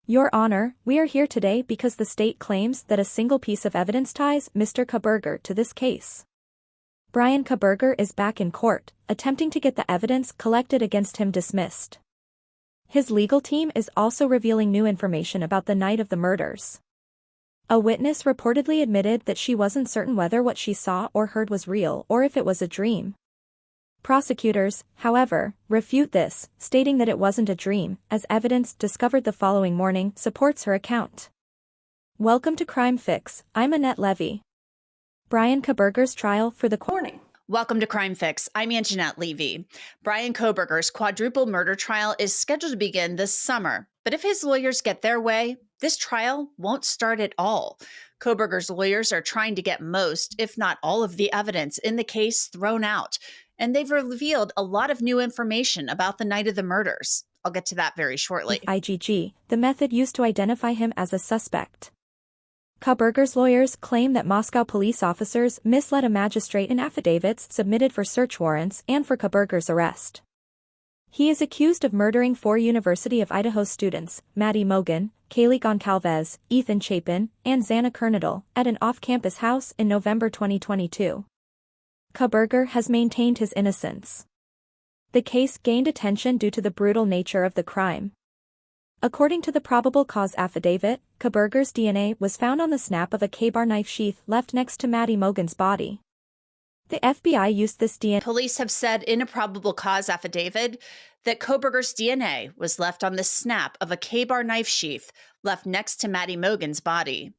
Your Honor, we are here today because the state claims that a single piece of evidence ties Mr. Kohberger to this case. Bryan Kohberger is back in court, attempting to get the evidence collected against him dismissed. His legal team is also revealing new information about the night of the murders. A witness reportedly admitted that she wasn't certain whether what she saw or heard was real or if it was a dream. Prosecutors, however, refute this, stating that it wasn't a dream, as evidence discovered the following morning supports her account. Welcome to Crime Fix, I'm Annette Levy. Bryan Kohberger's trial for the Morning. Welcome to Crime Fix. I'm Anjanette Levy. Bryan Kohberger's quadruple murder trial is scheduled to begin this summer, but if his lawyers get their way, this trial won't start at all. Kohberger's lawyers are trying to get most, if not all of the evidence in the case thrown out, and they've revealed a lot of new information about the night of the murders. I'll get to that very shortly. IgG, the method used to identify him as a suspect. Kohberger's lawyers claim that Moscow police officers misled a magistrate in affidavits submitted for search warrants and for Kohberger's arrest. He is accused of murdering 4 University of Idaho students, Maddie Mogen, Kaylee Goncalves, Ethan Chapin, and Xana Kernadal, at an off-campus house in November 2022. Kohberger has maintained his innocence. The case gained attention due to the brutal nature of the crime. According to the probable cause affidavit, Kohberger's DNA was found on the snap of a K-bar knife sheath left next to Maddie Mogen's body. The FBI used this DNA. Police have said in a probable cause affidavit that Kohberger's DNA was left on the snap of a K-bar knife sheath left next to Maddie Mogen's body.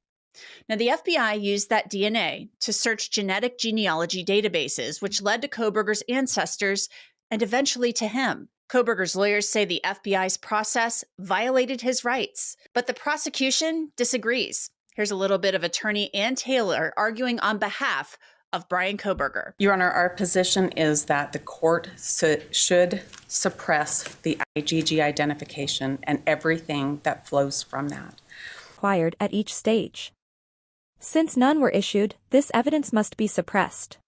Now, the FBI used that DNA to search genetic genealogy databases, which led to Kohberger's ancestors and eventually to him. Kohberger's lawyers say the FBI's process violated his rights, but the prosecution disagrees. Here's a little bit of attorney Ann Taylor arguing on behalf of Bryan Kohberger. Your Honor, our position is that the court should suppress the IgG identification and everything that flows from that. Required at each stage. Since none were issued, this evidence must be suppressed.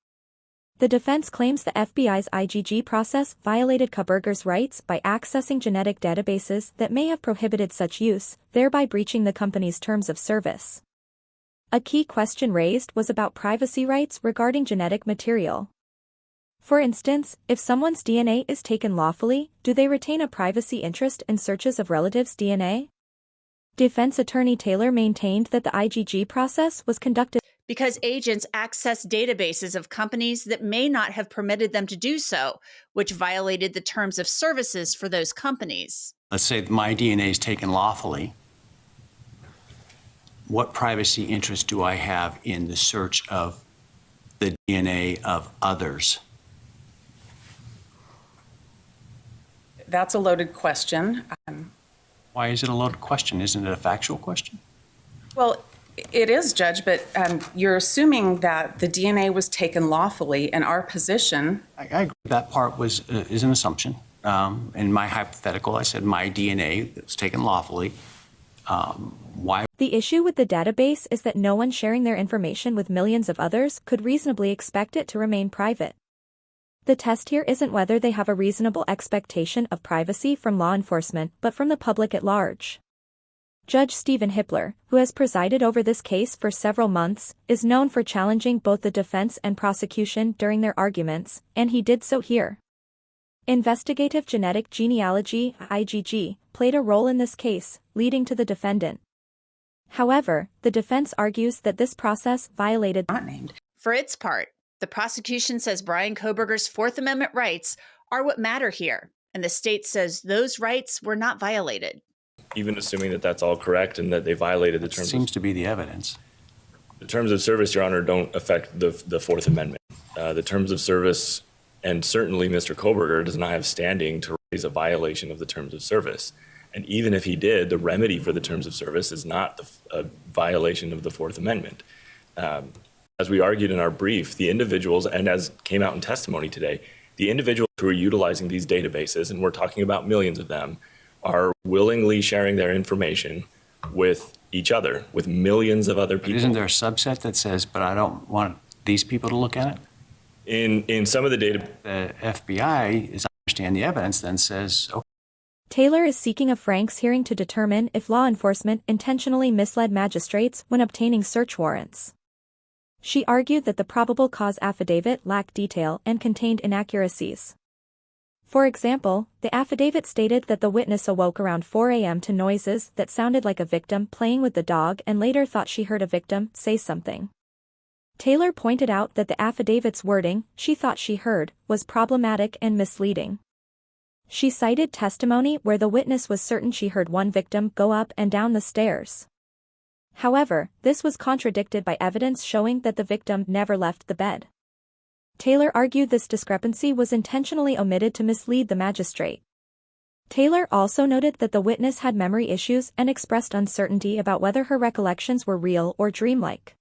The defense claims the FBI's IgG process violated Kohberger's rights by accessing genetic databases that may have prohibited such use, thereby breaching the company's terms of service. A key question raised was about privacy rights regarding genetic material. For instance, if someone's DNA is taken lawfully, do they retain a privacy interest in searches of relatives' DNA? Defense attorney Taylor maintained that the IgG process was conducted because agents access databases of companies that may not have permitted them to do so, which violated the terms of services for those companies. Let's say my DNA is taken lawfully. What privacy interest do I have in the search of the DNA of others? That's a loaded question. Why is it a loaded question? Isn't it a factual question? Well, it is, Judge, but you're assuming that the DNA was taken lawfully, and our position... I agree. That part is an assumption. In my hypothetical, I said my DNA was taken lawfully. Why? The issue with the database is that no one sharing their information with millions of others could reasonably expect it to remain private. The test here isn't whether they have a reasonable expectation of privacy from law enforcement, but from the public at large. Judge Stephen Hippler, who has presided over this case for several months, is known for challenging both the defense and prosecution during their arguments, and he did so here. Investigative genetic genealogy, IgG, played a role in this case, leading to the defendant. However, the defense argues that this process violated not named. For its part, the prosecution says Bryan Kohberger's Fourth Amendment rights are what matter here, and the state says those rights were not violated. Even assuming that that's all correct and that they violated the terms. Seems to be the evidence. The terms of service, Your Honor, don't affect the Fourth Amendment. The terms of service, and certainly Mr. Kohberger does not have standing to raise a violation of the terms of service. And even if he did, the remedy for the terms of service is not a violation of the Fourth Amendment. As we argued in our brief, the individuals, and as came out in testimony today, the individuals who are utilizing these databases, and we're talking about millions of them, are willingly sharing their information with each other, with millions of other people. But isn't there a subset that says, but I don't want these people to look at it? In some of the data, The FBI, as I understand the evidence, then says, okay. Taylor is seeking a Franks hearing to determine if law enforcement intentionally misled magistrates when obtaining search warrants. She argued that the probable cause affidavit lacked detail and contained inaccuracies. For example, the affidavit stated that the witness awoke around 4 a.m. to noises that sounded like a victim playing with the dog and later thought she heard a victim say something. Taylor pointed out that the affidavit's wording, "she thought she heard," was problematic and misleading. She cited testimony where the witness was certain she heard one victim go up and down the stairs. However, this was contradicted by evidence showing that the victim never left the bed. Taylor argued this discrepancy was intentionally omitted to mislead the magistrate. Taylor also noted that the witness had memory issues and expressed uncertainty about whether her recollections were real or dreamlike.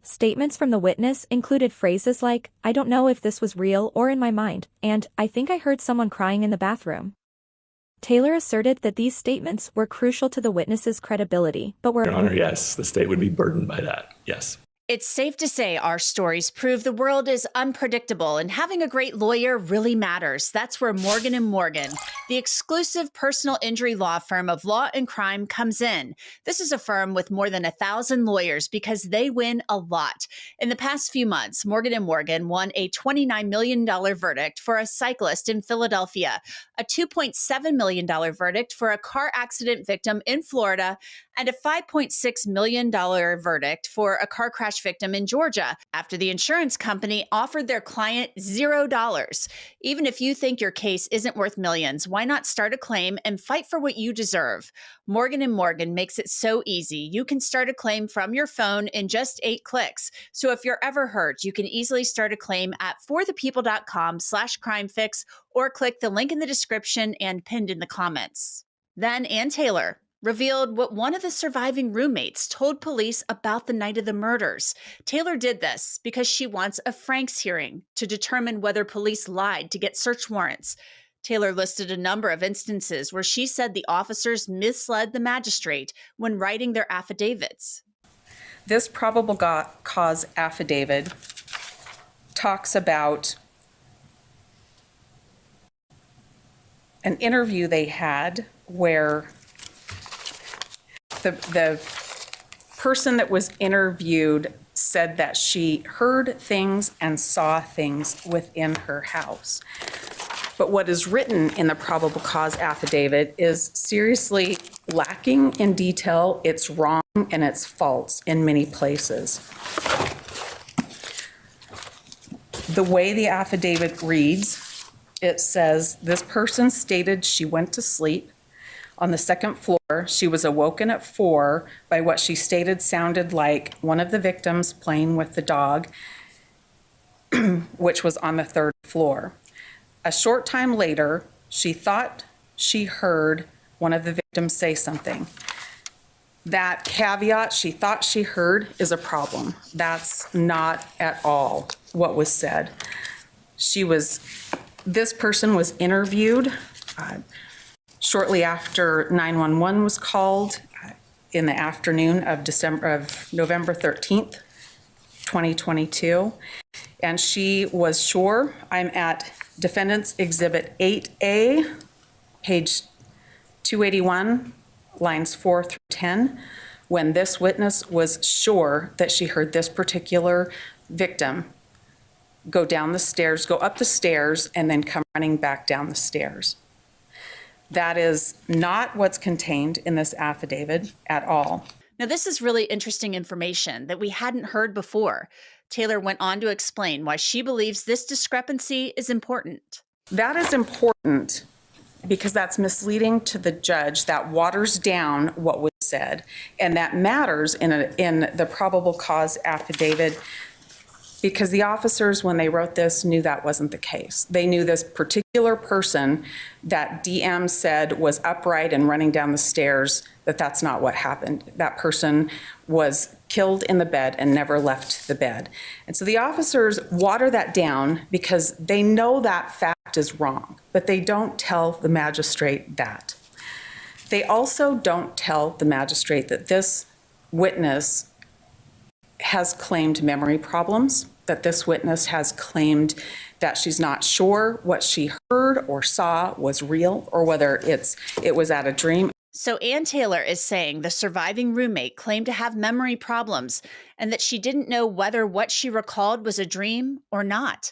Statements from the witness included phrases like, "I don't know if this was real or in my mind," and "I think I heard someone crying in the bathroom." Taylor asserted that these statements were crucial to the witness's credibility, but were— Your Honor, yes, the state would be burdened by that, yes. It's safe to say our stories prove the world is unpredictable and having a great lawyer really matters. That's where Morgan & Morgan, the exclusive personal injury law firm of law and crime, comes in. This is a firm with more than 1,000 lawyers because they win a lot. In the past few months, Morgan & Morgan won a $29 million verdict for a cyclist in Philadelphia, a $2.7 million verdict for a car accident victim in Florida, and a $5.6 million verdict for a car crash victim in Georgia after the insurance company offered their client $0. Even if you think your case isn't worth millions, why not start a claim and fight for what you deserve? Morgan & Morgan makes it so easy. You can start a claim from your phone in just 8 clicks. So if you're ever hurt, you can easily start a claim at forthepeople.com/crimefix or click the link in the description and pinned in the comments. Then Ann Taylor revealed what one of the surviving roommates told police about the night of the murders. Taylor did this because she wants a Franks hearing to determine whether police lied to get search warrants. Taylor listed a number of instances where she said the officers misled the magistrate when writing their affidavits. This probable cause affidavit talks about an interview they had where the person that was interviewed said that she heard things and saw things within her house. But what is written in the probable cause affidavit is seriously lacking in detail. It's wrong and it's false in many places. The way the affidavit reads, it says, this person stated she went to sleep on the second floor. She was awoken at 4 by what she stated sounded like one of the victims playing with the dog, which was on the 3rd floor. A short time later, she thought she heard one of the victims say something. That caveat, she thought she heard, is a problem. That's not at all what was said. This person was interviewed shortly after 911 was called in the afternoon of November 13th, 2022. And she was sure, I'm at Defendant's Exhibit 8A, page 281, lines 4 through 10, when this witness was sure that she heard this particular victim go up the stairs, and then come running back down the stairs. That is not what's contained in this affidavit at all. Now, this is really interesting information that we hadn't heard before. Taylor went on to explain why she believes this discrepancy is important. That is important because that's misleading to the judge. That waters down what was said, and that matters in the probable cause affidavit because the officers, when they wrote this, knew that wasn't the case. They knew this particular person that DM said was upright and running down the stairs, that's not what happened. That person was killed in the bed and never left the bed. And so the officers water that down because they know that fact is wrong, but they don't tell the magistrate that. They also don't tell the magistrate that this witness has claimed memory problems, that this witness has claimed that she's not sure what she heard or saw was real or whether it was at a dream. So Ann Taylor is saying the surviving roommate claimed to have memory problems and that she didn't know whether what she recalled was a dream or not.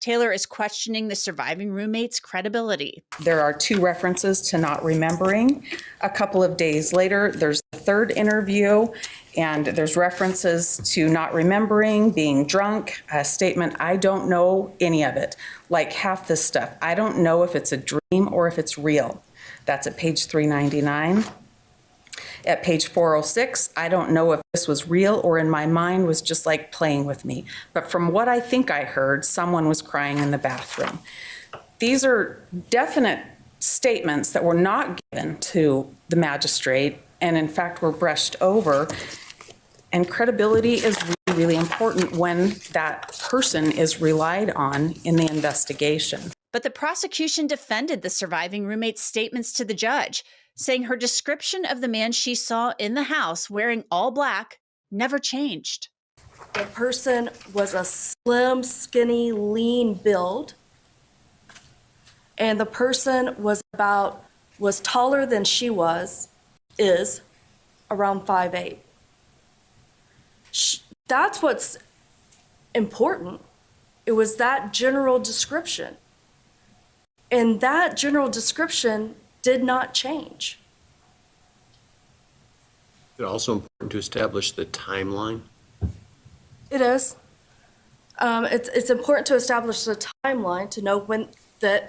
Taylor is questioning the surviving roommate's credibility. There are 2 references to not remembering. A couple of days later, there's the 3rd interview, and there's references to not remembering, being drunk, a statement, I don't know any of it. Like half this stuff, I don't know if it's a dream or if it's real. That's at page 399. At page 406, I don't know if this was real or in my mind was just like playing with me. But from what I think I heard, someone was crying in the bathroom. These are definite statements that were not given to the magistrate and in fact were brushed over. And credibility is really, really important when that person is relied on in the investigation. But the prosecution defended the surviving roommate's statements to the judge, saying her description of the man she saw in the house wearing all black never changed. The person was a slim, skinny, lean build, and the person was taller than she is around 5'8". That's what's important. It was that general description. And that general description did not change. Is it also important to establish the timeline? It is. It's important to establish the timeline to know when the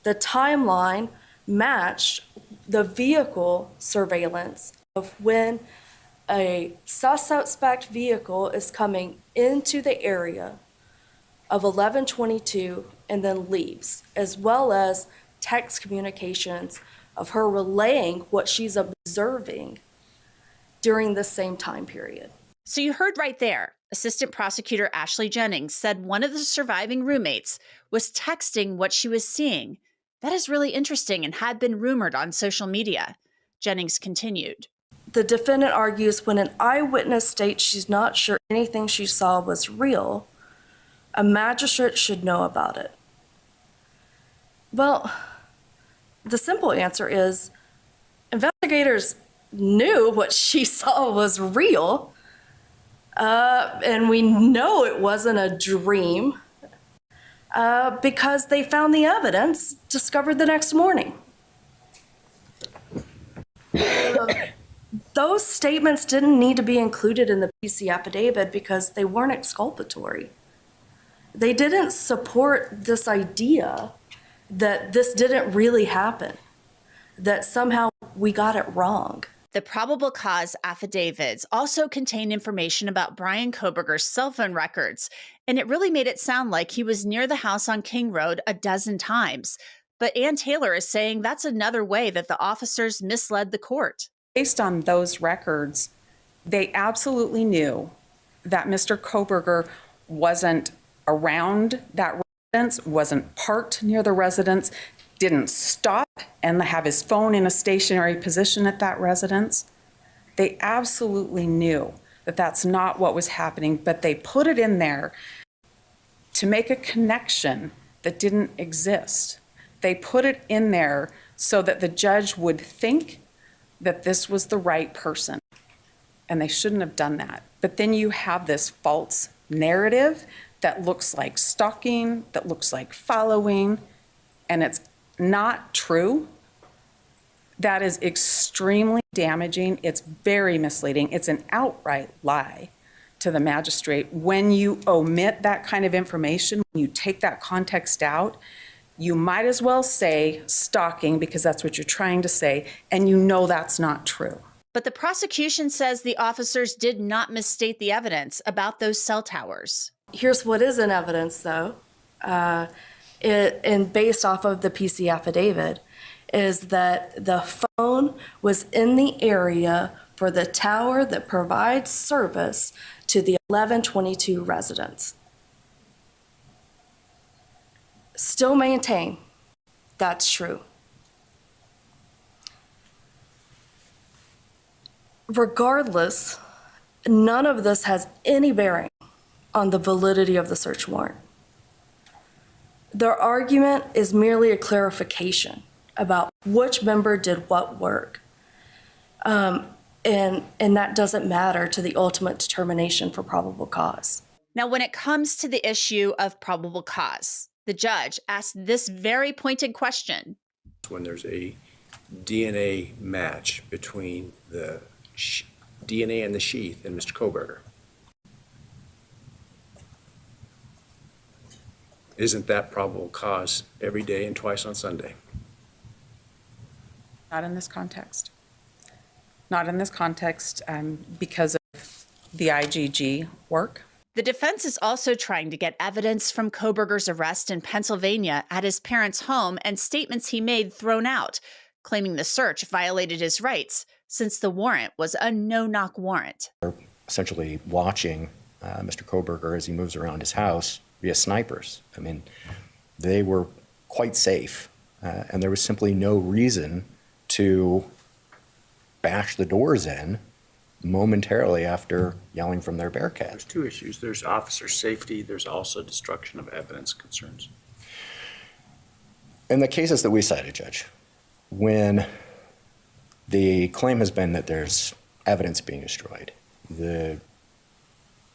timeline matched the vehicle surveillance of when a suspect vehicle is coming into the area of 11:22 and then leaves, as well as text communications of her relaying what she's observing during the same time period. So you heard right there, Assistant Prosecutor Ashley Jennings said one of the surviving roommates was texting what she was seeing. That is really interesting and had been rumored on social media. Jennings continued. The defendant argues when an eyewitness states she's not sure anything she saw was real, a magistrate should know about it. Well, the simple answer is investigators knew what she saw was real, and we know it wasn't a dream because they found the evidence discovered the next morning. Those statements didn't need to be included in the PC affidavit because they weren't exculpatory. They didn't support this idea that this didn't really happen, that somehow we got it wrong. The probable cause affidavits also contain information about Bryan Kohberger's cell phone records, and it really made it sound like he was near the house on King Road a dozen times. But Ann Taylor is saying that's another way that the officers misled the court. Based on those records, they absolutely knew that Mr. Kohberger wasn't around that residence, wasn't parked near the residence, didn't stop and have his phone in a stationary position at that residence. They absolutely knew that that's not what was happening, but they put it in there to make a connection that didn't exist. They put it in there so that the judge would think that this was the right person, and they shouldn't have done that. But then you have this false narrative that looks like stalking, that looks like following, and it's not true. That is extremely damaging. It's very misleading. It's an outright lie to the magistrate. When you omit that kind of information, when you take that context out, you might as well say stalking because that's what you're trying to say, and you know that's not true. But the prosecution says the officers did not misstate the evidence about those cell towers. Here's what is in evidence, though, and based off of the PC affidavit, is that the phone was in the area for the tower that provides service to the 1122 residents. Still maintain that's true. Regardless, none of this has any bearing on the validity of the search warrant. Their argument is merely a clarification about which member did what work. And that doesn't matter to the ultimate determination for probable cause. Now, when it comes to the issue of probable cause, the judge asked this very pointed question. When there's a DNA match between the DNA in the sheath and Mr. Kohberger, isn't that probable cause every day and twice on Sunday? Not in this context. Not in this context because of the IgG work. The defense is also trying to get evidence from Kohberger's arrest in Pennsylvania at his parents' home and statements he made thrown out, claiming the search violated his rights since the warrant was a no-knock warrant. Essentially watching Mr. Kohberger as he moves around his house via snipers. I mean, they were quite safe, and there was simply no reason to bash the doors in momentarily after yelling from their Bearcat. There's two issues. There's officer safety. There's also destruction of evidence concerns. In the cases that we cited, Judge, when the claim has been that there's evidence being destroyed, the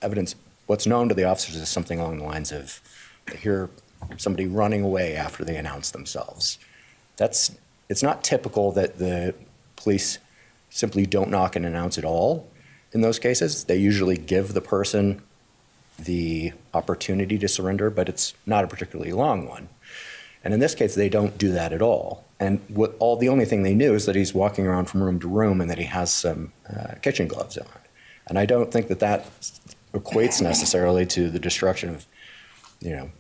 evidence, what's known to the officers is something along the lines of they hear somebody running away after they announce themselves. It's not typical that the police simply don't knock and announce at all. In those cases, they usually give the person the opportunity to surrender, but it's not a particularly long one. And in this case, they don't do that at all. And the only thing they knew is that he's walking around from room to room and that he has some kitchen gloves on. And I don't think that equates necessarily to the destruction of, Well,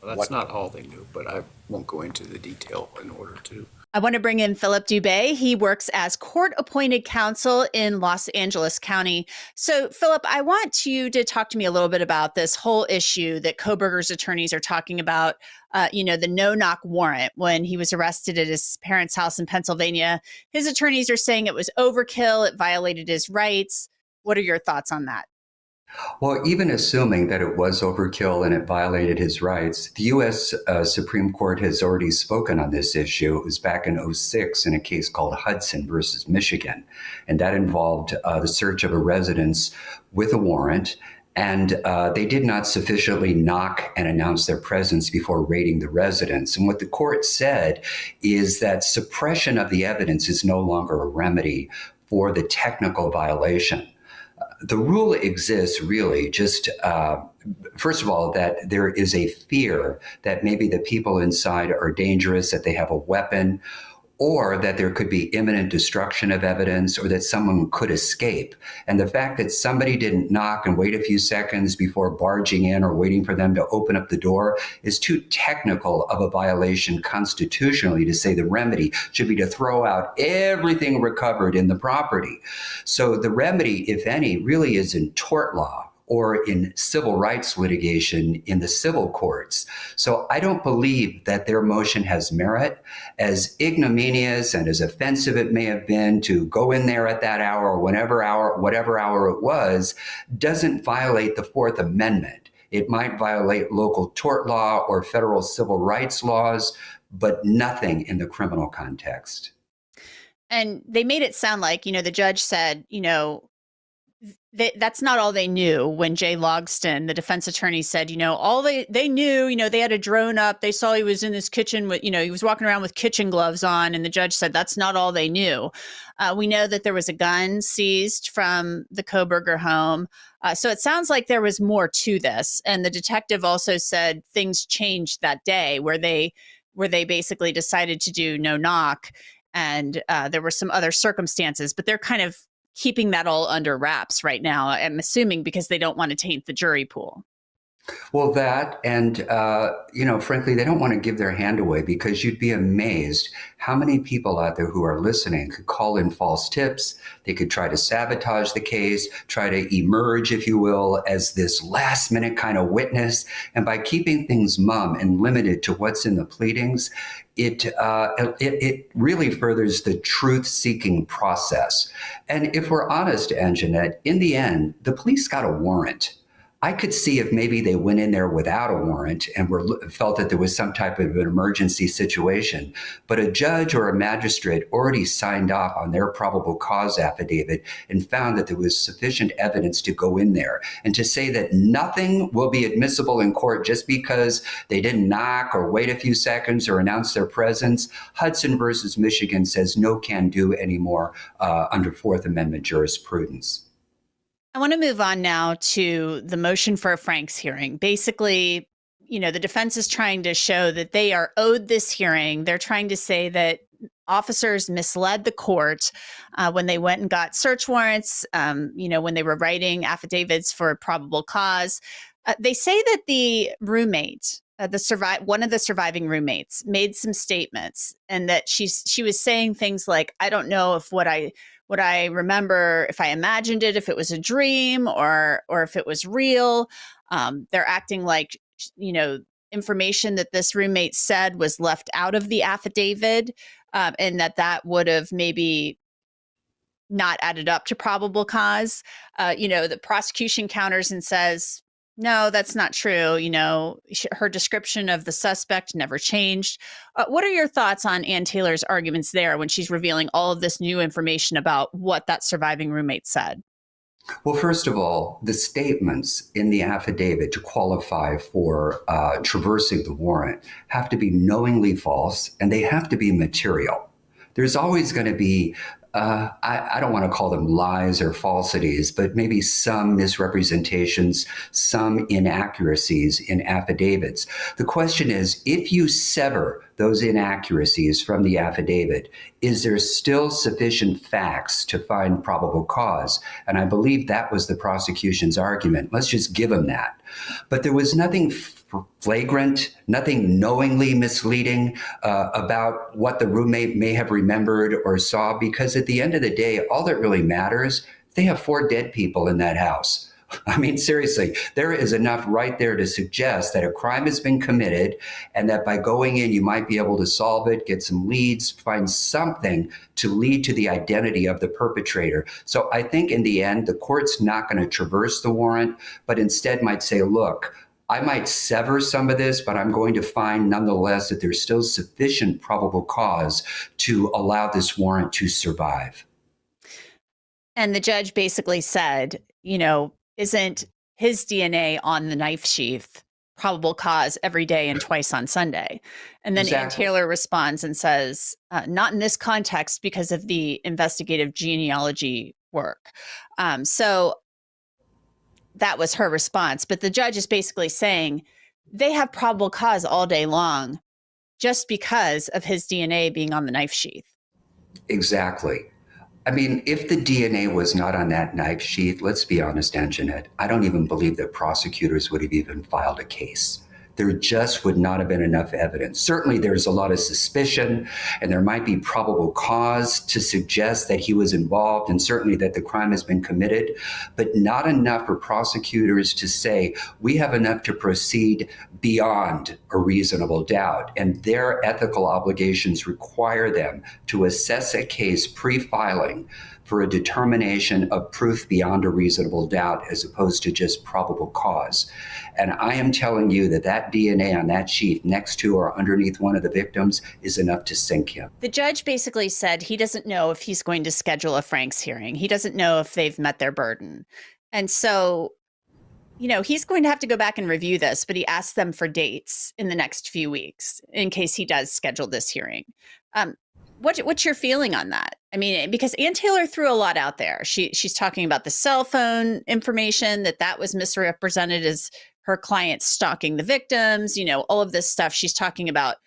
that's not all they knew, but I won't go into the detail in order to. I want to bring in Philip Dubé. He works as court-appointed counsel in Los Angeles County. So, Philip, I want you to talk to me a little bit about this whole issue that Kohberger's attorneys are talking about, the no-knock warrant when he was arrested at his parents' house in Pennsylvania. His attorneys are saying it was overkill, it violated his rights. What are your thoughts on that? Well, even assuming that it was overkill and it violated his rights, the U.S. Supreme Court has already spoken on this issue. It was back in 2006 in a case called Hudson versus Michigan. And that involved the search of a residence with a warrant. And they did not sufficiently knock and announce their presence before raiding the residence. And what the court said is that suppression of the evidence is no longer a remedy for the technical violation. The rule exists really just, first of all, that there is a fear that maybe the people inside are dangerous, that they have a weapon, or that there could be imminent destruction of evidence, or that someone could escape. And the fact that somebody didn't knock and wait a few seconds before barging in or waiting for them to open up the door is too technical of a violation constitutionally to say the remedy should be to throw out everything recovered in the property. So the remedy, if any, really is in tort law or in civil rights litigation in the civil courts. So I don't believe that their motion has merit. As ignominious and as offensive it may have been to go in there at that hour or whatever hour it was, doesn't violate the Fourth Amendment. It might violate local tort law or federal civil rights laws, but nothing in the criminal context. And they made it sound like, the judge said, that's not all they knew when Jay Logston, the defense attorney, said, all they knew, they had a drone up. They saw he was in his kitchen with, he was walking around with kitchen gloves on. And the judge said, that's not all they knew. We know that there was a gun seized from the Kohberger home. So it sounds like there was more to this. And the detective also said things changed that day where they basically decided to do no knock. And there were some other circumstances, but they're kind of keeping that all under wraps right now, I'm assuming because they don't want to taint the jury pool. Well, that and, frankly, they don't want to give their hand away because you'd be amazed how many people out there who are listening could call in false tips. They could try to sabotage the case, try to emerge, if you will, as this last minute kind of witness. And by keeping things mum and limited to what's in the pleadings, it really furthers the truth-seeking process. And if we're honest, Anjanette, in the end, the police got a warrant. I could see if maybe they went in there without a warrant and felt that there was some type of an emergency situation. But a judge or a magistrate already signed off on their probable cause affidavit and found that there was sufficient evidence to go in there. And to say that nothing will be admissible in court just because they didn't knock or wait a few seconds or announce their presence, Hudson versus Michigan says no can do anymore under Fourth Amendment jurisprudence. I want to move on now to the motion for a Franks hearing. Basically, the defense is trying to show that they are owed this hearing. They're trying to say that officers misled the court when they went and got search warrants, when they were writing affidavits for probable cause. They say that the roommate, one of the surviving roommates, made some statements, and that she was saying things like, "I don't know if what I remember, if I imagined it, if it was a dream or if it was real." They're acting like, information that this roommate said was left out of the affidavit, and that would have maybe not added up to probable cause. The prosecution counters and says, no, that's not true. Her description of the suspect never changed. What are your thoughts on Ann Taylor's arguments there when she's revealing all of this new information about what that surviving roommate said? Well, first of all, the statements in the affidavit to qualify for traversing the warrant have to be knowingly false, and they have to be material. There's always going to be I don't want to call them lies or falsities, but maybe some misrepresentations, some inaccuracies in affidavits. The question is, if you sever those inaccuracies from the affidavit, is there still sufficient facts to find probable cause? And I believe that was the prosecution's argument. Let's just give them that. But there was nothing flagrant, nothing knowingly misleading about what the roommate may have remembered or saw, because at the end of the day, all that really matters, they have 4 dead people in that house. I mean, seriously, there is enough right there to suggest that a crime has been committed and that by going in, you might be able to solve it, get some leads, find something to lead to the identity of the perpetrator. So I think in the end, the court's not going to traverse the warrant, but instead might say, look, I might sever some of this, but I'm going to find nonetheless that there's still sufficient probable cause to allow this warrant to survive. And the judge basically said, isn't his DNA on the knife sheath probable cause every day and twice on Sunday? And then Ann Taylor responds and says, not in this context because of the investigative genealogy work. So that was her response. But the judge is basically saying they have probable cause all day long just because of his DNA being on the knife sheath. Exactly. I mean, if the DNA was not on that knife sheath, let's be honest, Anjanette, I don't even believe that prosecutors would have even filed a case. There just would not have been enough evidence. Certainly, there's a lot of suspicion, and there might be probable cause to suggest that he was involved, and certainly that the crime has been committed, but not enough for prosecutors to say, we have enough to proceed beyond a reasonable doubt. And their ethical obligations require them to assess a case pre-filing for a determination of proof beyond a reasonable doubt as opposed to just probable cause. And I am telling you that that DNA on that sheet next to or underneath one of the victims is enough to sink him. The judge basically said he doesn't know if he's going to schedule a Franks hearing. He doesn't know if they've met their burden. And so, he's going to have to go back and review this, but he asked them for dates in the next few weeks in case he does schedule this hearing. What's your feeling on that? I mean, because Ann Taylor threw a lot out there. She's talking about the cell phone information, that was misrepresented as her client stalking the victims, all of this stuff. She's talking about,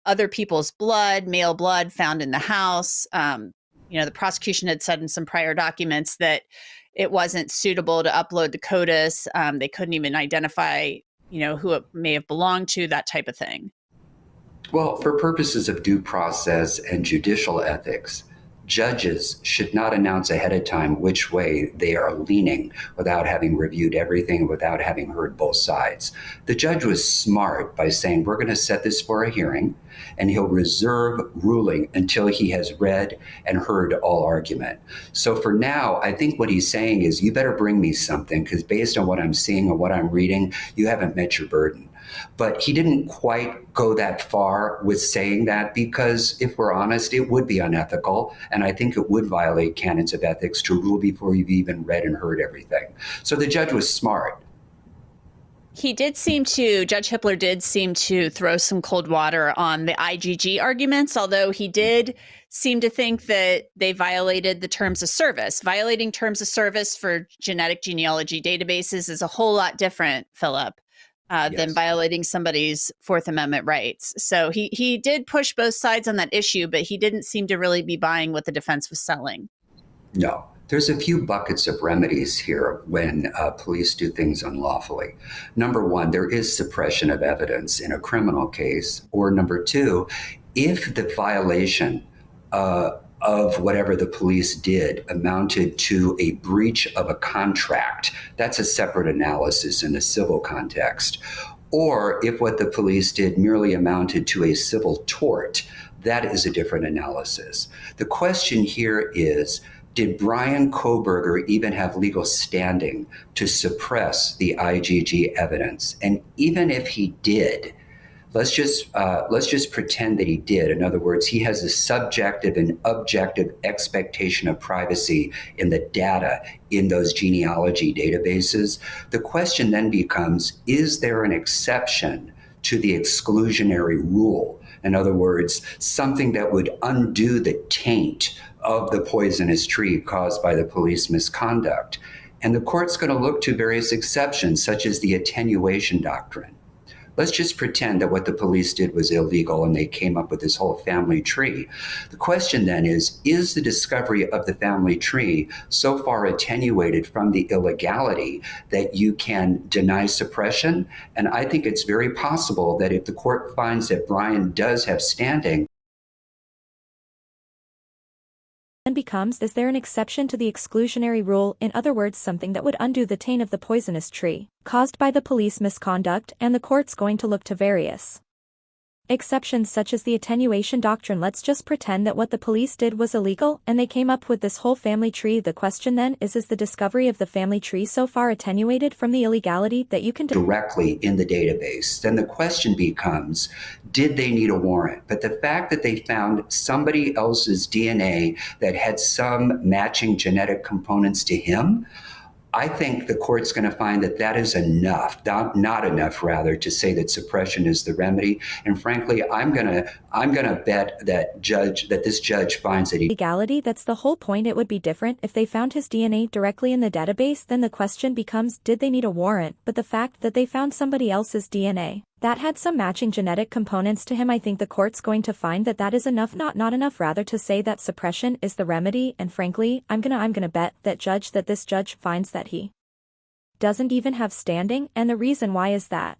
other people's blood, male blood found in the house. The prosecution had said in some prior documents that it wasn't suitable to upload the CODIS. They couldn't even identify, who it may have belonged to, that type of thing. Well, for purposes of due process and judicial ethics, judges should not announce ahead of time which way they are leaning without having reviewed everything, without having heard both sides. The judge was smart by saying, we're going to set this for a hearing, and he'll reserve ruling until he has read and heard all argument. So for now, I think what he's saying is, you better bring me something, because based on what I'm seeing and what I'm reading, you haven't met your burden. But he didn't quite go that far with saying that, because if we're honest, it would be unethical. And I think it would violate canons of ethics to rule before you've even read and heard everything. So the judge was smart. Judge Hippler did seem to throw some cold water on the IGG arguments, although he did seem to think that they violated the terms of service. Violating terms of service for genetic genealogy databases is a whole lot different, Philip, than violating somebody's Fourth Amendment rights. So he did push both sides on that issue, but he didn't seem to really be buying what the defense was selling. No. There's a few buckets of remedies here when police do things unlawfully. Number one, there is suppression of evidence in a criminal case. Or number two, if the violation of whatever the police did amounted to a breach of a contract, that's a separate analysis in the civil context. Or if what the police did merely amounted to a civil tort, that is a different analysis. The question here is, did Bryan Kohberger even have legal standing to suppress the IGG evidence? And even if he did, let's just pretend that he did. In other words, he has a subjective and objective expectation of privacy in the data in those genealogy databases. The question then becomes, is there an exception to the exclusionary rule? In other words, something that would undo the taint of the poisonous tree caused by the police misconduct. And the court's going to look to various exceptions, such as the attenuation doctrine. Let's just pretend that what the police did was illegal and they came up with this whole family tree. The question then is the discovery of the family tree so far attenuated from the illegality that you can deny suppression? And I think it's very possible that if the court finds that Bryan does have standing, then becomes, is there an exception to the exclusionary rule? In other words, something that would undo the taint of the poisonous tree caused by the police misconduct, and the court's going to look to various exceptions such as the attenuation doctrine. Let's just pretend that what the police did was illegal and they came up with this whole family tree. The question then is the discovery of the family tree so far attenuated from the illegality that you can directly in the database? Then the question becomes, did they need a warrant? But the fact that they found somebody else's DNA that had some matching genetic components to him, I think the court's going to find that that is enough, not enough rather, to say that suppression is the remedy. And frankly, I'm gonna bet that this judge finds that legality. That's the whole point. It would be different if they found his DNA directly in the database. Then the question becomes, did they need a warrant? But the fact that they found somebody else's DNA that had some matching genetic components to him, I think the court's going to find that that is enough, not enough rather, to say that suppression is the remedy. And frankly, I'm gonna bet that this judge finds that he doesn't even have standing, and the reason why is that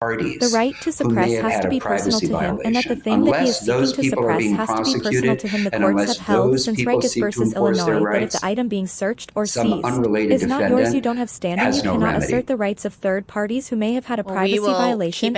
the right to suppress has to be personal to him, and that the thing that he is seeking to suppress has to be personal to him. The courts have held since Regas versus Illinois that if the item being searched or seized is not yours, you don't have standing. You cannot assert the rights of third parties who may have had a privacy violation.